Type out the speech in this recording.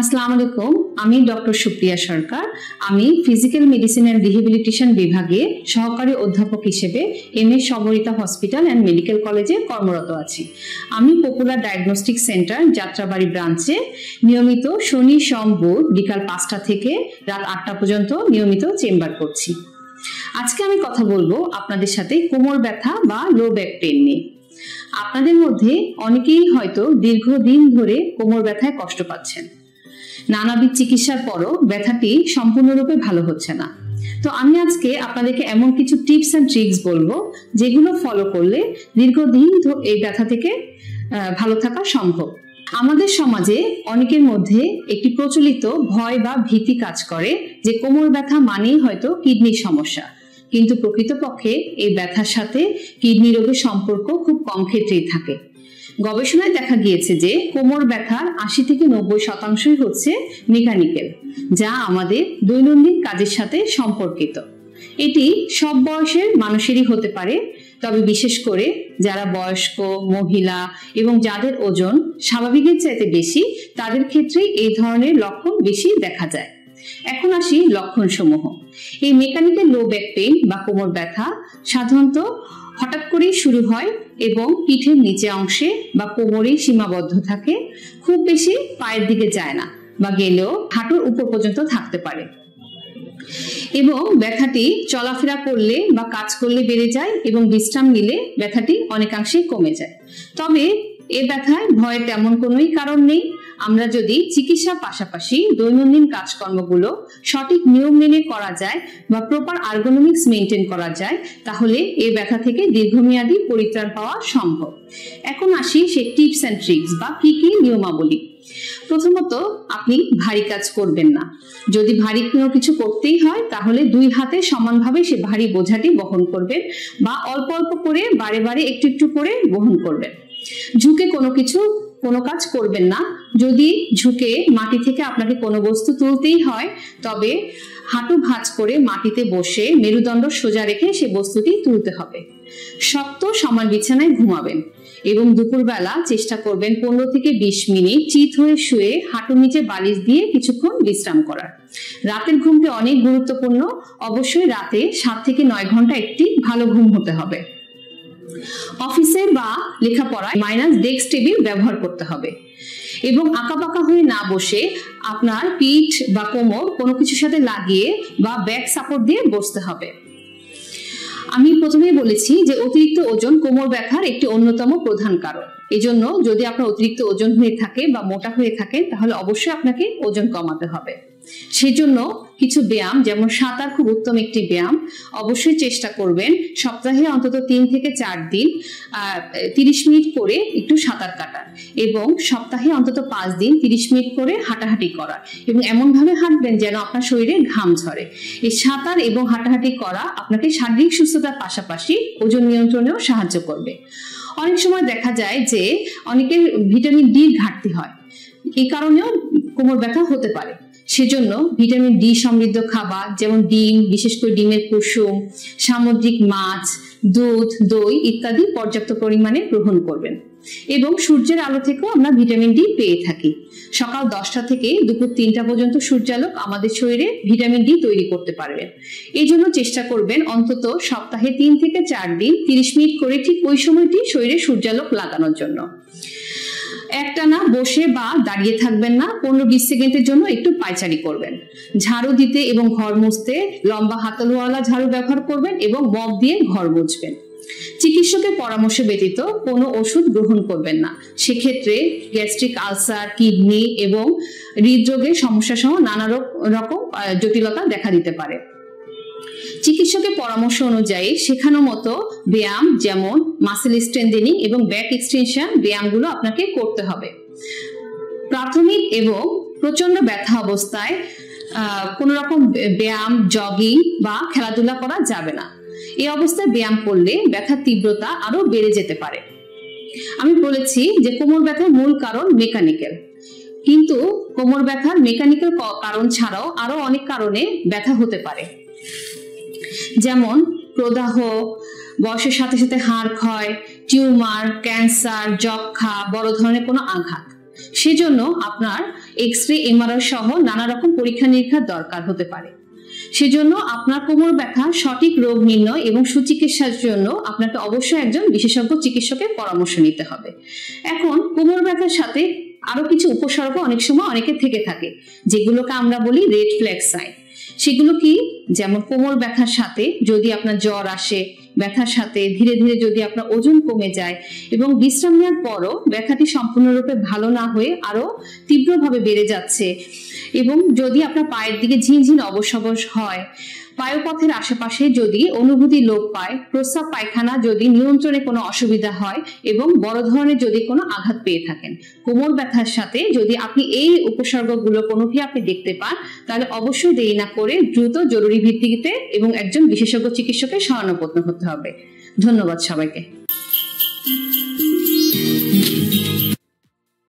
আসসালামু আলাইকুম। আমি ডক্টর সুপ্রিয়া সরকার। আমি ফিজিক্যাল মেডিসিন অ্যান্ড রিহেবিলিটেশন বিভাগে সহকারী অধ্যাপক হিসেবে MS Samorita hospital and medical কলেজে কর্মরত আছি। আমি পপুলার ডায়াগনস্টিক সেন্টার যাত্রাবাড়ি ব্রাঞ্চে নিয়মিত শনি সোম বুধ বিকাল 5টা থেকে রাত 8টা পর্যন্ত নিয়মিত চেম্বার করছি। আজকে আমি কথা বলবো আপনাদের সাথে কোমর ব্যথা বা লো ব্যাক পেইন নিয়ে। আপনাদের মধ্যে অনেকেই হয়তো দীর্ঘদিন ধরে কোমর ব্যথায় কষ্ট পাচ্ছেন। নানাবিধ চিকিৎসার পরও ব্যথাটি সম্পূর্ণরূপে ভালো হচ্ছে না। তো আমি আজকে আপনাদেরকে এমন কিছু টিপস অ্যান্ড ট্রিক্স বলবো যেগুলো ফলো করলে দীর্ঘদিন এই ব্যথা থেকে ভালো থাকা সম্ভব। আমাদের সমাজে অনেকের মধ্যে একটি প্রচলিত ভয় বা ভীতি কাজ করে যে কোমর ব্যথা মানেই হয়তো কিডনির সমস্যা, কিন্তু প্রকৃতপক্ষে এই ব্যথার সাথে কিডনি রোগের সম্পর্ক খুব কম ক্ষেত্রেই থাকে। গবেষণায় দেখা গিয়েছে যে কোমর ব্যথার 80 থেকে 90% হচ্ছে মেকানিক্যাল, যা আমাদের দৈনন্দিন কাজের সাথে সম্পর্কিত। এটি সব বয়সের মানুষেরই হতে পারে, তবে বিশেষ করে যারা বয়স্ক, মহিলা এবং যাদের ওজন স্বাভাবিকের চাইতে বেশি, তাদের ক্ষেত্রে এই ধরনের লক্ষণ বেশি দেখা যায়। এখন আসি লক্ষণসমূহ। এই মেকানিক্যাল লো ব্যাক পেইন বা কোমর ব্যথা সাধারণত হঠাৎ করেই শুরু হয় এবং পিঠের নিচে অংশে বা কোমরেই সীমাবদ্ধ থাকে, খুব বেশি পায়ের দিকে যায় না বা গেলেও হাঁটুর উপর পর্যন্ত থাকতে পারে এবং ব্যথাটি চলাফেরা করলে বা কাজ করলে বেড়ে যায় এবং বিশ্রাম নিলে ব্যথাটি অনেকাংশেই কমে যায়। তবে এ ব্যথায় ভয়ের তেমন কোনোই কারণ নেই। আমরা যদি চিকিৎসার পাশাপাশি দৈনন্দিন কাজকর্মগুলো সঠিক নিয়ম মেনে করা যায় বা প্রপার আর্গোনমিক্স মেনটেন করা যায়, তাহলে এই ব্যথা থেকে দীর্ঘমেয়াদী পরিত্রাণ পাওয়া সম্ভব। এখন আসি সেই টিপস অ্যান্ড ট্রিক্স বা কি কি নিয়মাবলী। প্রথমত, আপনি ভারী কাজ করবেন না। যদি ভারী কোনো কিছু করতেই হয় তাহলে 2 হাতে সমানভাবে সে ভারী বোঝাটি বহন করবেন বা অল্প অল্প করে বারে বারে একটু একটু করে বহন করবেন। ঝুঁকে কোনো কাজ করবেন না। যদি ঝুঁকে মাটি থেকে আপনাকে কোনো বস্তু তুলতেই হয়, তবে হাঁটু ভাঁজ করে মাটিতে বসে মেরুদণ্ড সোজা রেখে সে বস্তুটি তুলতে হবে। শক্ত সমান বিছানায় ঘুমাবেন এবং দুপুরবেলা চেষ্টা করবেন 15 থেকে 20 মিনিট চিত হয়ে শুয়ে হাঁটুর নিচে বালিশ দিয়ে কিছুক্ষণ বিশ্রাম করার। রাতের ঘুমটি অনেক গুরুত্বপূর্ণ। অবশ্যই রাতে 7 থেকে 9 ঘন্টা একটি ভালো ঘুম হতে হবে। অফিসে বা লেখাপড়ায় ডেস্ক টেবিল ব্যবহার করতে হবে এবং আঁকাবাঁকা হয়ে না বসে আপনার পিঠ বা কোমর কোনো কিছুর সাথে লাগিয়ে বা ব্যাক সাপোর্ট দিয়ে বসতে হবে। আমি প্রথমেই বলেছি যে অতিরিক্ত ওজন কোমর ব্যথার একটি অন্যতম প্রধান কারণ। এজন্য যদি আপনার অতিরিক্ত ওজন হয়ে থাকে বা মোটা হয়ে থাকে, তাহলে অবশ্যই আপনাকে ওজন কমাতে হবে। সেজন্য কিছু ব্যায়াম, যেমন সাঁতার খুব উত্তম একটি ব্যায়াম, অবশ্যই চেষ্টা করবেন সপ্তাহে অন্তত 3 থেকে 4 দিন 30 মিনিট করে একটু সাঁতার কাটার এবং সপ্তাহে অন্তত 5 দিন 30 মিনিট করে হাঁটাহাঁটি করার এবং এমনভাবে হাঁটবেন যেন আপনার শরীরে ঘাম ঝরে। এই সাঁতার এবং হাঁটাহাঁটি করা আপনাকে শারীরিক সুস্থতার পাশাপাশি ওজন নিয়ন্ত্রণেও সাহায্য করবে। অনেক সময় দেখা যায় যে অনেকের ভিটামিন ডি ঘাটতি হয়, এই কারণেও কোমর ব্যথা হতে পারে। সেজন্য ভিটামিন ডি সমৃদ্ধ খাবার যেমন ডিম, বিশেষ করে ডিমের কুসুম, সামুদ্রিক মাছ, দুধ, দই ইত্যাদি পর্যাপ্ত পরিমাণে গ্রহণ করবেন এবং সূর্যের আলো থেকেও আমরা ভিটামিন ডি পেয়ে থাকি। সকাল 10টা থেকে দুপুর 3টা পর্যন্ত সূর্যালোক আমাদের শরীরে ভিটামিন ডি তৈরি করতে পারবে। এই জন্য চেষ্টা করবেন অন্তত সপ্তাহে 3 থেকে 4 দিন 30 মিনিট করে ঠিক ওই সময়টি শরীরে সূর্যালোক লাগানোর জন্য। একটানা বসে বা দাঁড়িয়ে থাকবেন না। 15-20 সেকেন্ডের জন্য একটু পায়চারি করবেন। ঝাড়ু দিতে এবং ঘর মুছতে লম্বা হাতলওয়ালা ঝাড়ু ব্যবহার করবেন এবং মপ দিয়ে ঘর মুছবেন। চিকিৎসকের পরামর্শ ব্যতীত কোনো ওষুধ গ্রহণ করবেন না। সেক্ষেত্রে গ্যাস্ট্রিক আলসার, কিডনি এবং হৃদরোগের সমস্যা সহ নানা রকম জটিলতা দেখা দিতে পারে। চিকিৎসকের পরামর্শ অনুযায়ী শেখানো মতো ব্যায়াম যেমন মাসেল স্ট্রেংথেনিং এবং ব্যাক এক্সটেনশন ব্যায়ামগুলো আপনাকে করতে হবে। প্রাথমিক এবং প্রচন্ড ব্যথা অবস্থায় কোনো রকম ব্যায়াম, জগিং বা খেলাধুলা করা যাবে না। এই অবস্থায় ব্যায়াম করলে ব্যথার তীব্রতা আরো বেড়ে যেতে পারে। আমি বলেছি যে কোমর ব্যথার মূল কারণ মেকানিক্যাল, কিন্তু কোমর ব্যথার মেকানিক্যাল কারণ ছাড়াও আরো অনেক কারণে ব্যথা হতে পারে, যেমন প্রদাহ, বয়সের সাথে সাথে হাড় ক্ষয়, টিউমার, ক্যান্সার, যক্ষা, বড় ধরনের কোনো আঘাত। সেজন্য আপনার এক্স-রে, এমআরআই সহ নানা রকম পরীক্ষা নিরীক্ষার দরকার হতে পারে। সেজন্য আপনার কোমর ব্যথা সঠিক রোগ নির্ণয় এবং সুচিকিৎসার জন্য আপনাকে অবশ্যই একজন বিশেষজ্ঞ চিকিৎসকের পরামর্শ নিতে হবে। এখন কোমর ব্যথার সাথে আরো কিছু উপসর্গ অনেক সময় অনেকের থেকে থাকে, যেগুলোকে আমরা বলি রেড ফ্ল্যাগ সাইন। সেগুলো কি? যেমন কোমর ব্যথার সাথে যদি আপনার জ্বর আসে, ব্যথার সাথে ধীরে ধীরে যদি আপনার ওজন কমে যায় এবং বিশ্রাম নেওয়ার পরও ব্যথাটি সম্পূর্ণরূপে ভালো না হয়ে আরো তীব্রভাবে বেড়ে যাচ্ছে, এবং যদি আপনার পায়ের দিকে ঝিনঝিন অবশ অবশ হয়, পায়ুপথের আশেপাশে যদি অনুভূতি লোপ পায়, প্রস্রাব পায়খানা যদি নিয়ন্ত্রণে কোনো অসুবিধা হয় এবং বড় ধরনের যদি কোনো আঘাত পেয়ে থাকেন, কোমর ব্যথার সাথে যদি আপনি এই উপসর্গগুলো কোনোটি আপনি দেখতে পান, তাহলে অবশ্যই দেরি না করে দ্রুত জরুরি ভিত্তিতে এবং একজন বিশেষজ্ঞ চিকিৎসকের শরণাপন্ন হতে হবে। ধন্যবাদ সবাইকে।